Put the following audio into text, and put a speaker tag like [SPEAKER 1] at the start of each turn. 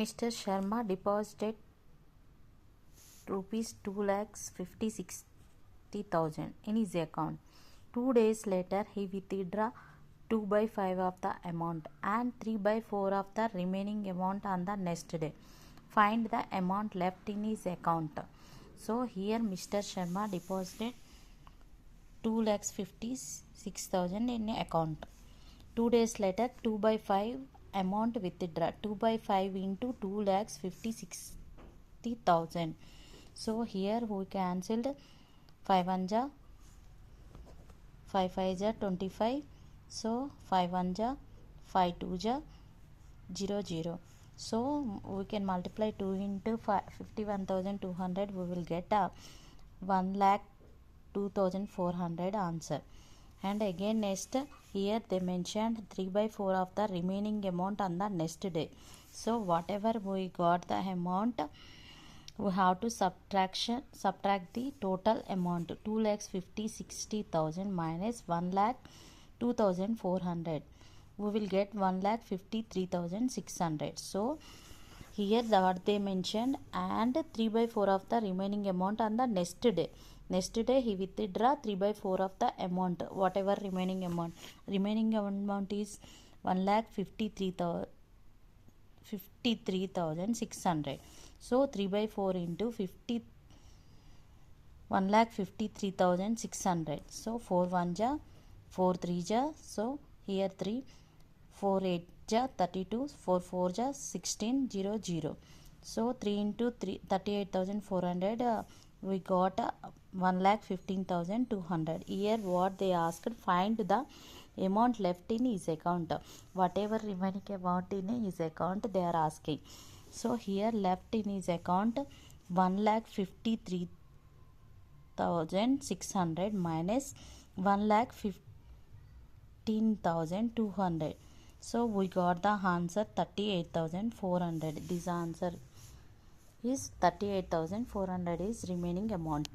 [SPEAKER 1] Mr. Sharma deposited rupees 2,56,000 in his account. 2 days later, he withdrew 2/5 of the amount and 3/4 of the remaining amount on the next day. Find the amount left in his account. So here Mr. Sharma deposited 2,56,000 in account. 2 days later, 2/5 amount withdraw. 2/5 into 2,56,000. So here we cancelled 5 1 ja 5 5 ja 25. So 5 1 ja 5 2 ja 0 0. So we can multiply 2 into 51,200. We will get a 1,02,400 answer. And again next, here they mentioned 3/4 of the remaining amount on the next day. So whatever we got the amount, we have to subtract the total amount. 2,50,60,000 minus 1,02,400. We will get 1,53,600. So here what they mentioned, and 3/4 of the remaining amount on the next day. Next day he withdraw 3/4 of the amount, whatever remaining amount. Remaining amount is 1,53,600. So 3/4 into 1,53,600. So 4 1 ja 4 3 ja. So here 3 4 8 ja 32, 4 4 ja 16, 0 0. So 3 into 3 38,400. We got 1,15,200. Here what they asked, find the amount left in his account. Whatever remaining amount in his account they are asking. So here left in his account 1,53,600 minus 1,15,200. So we got the answer 38,400. This answer is 38,400 is remaining amount.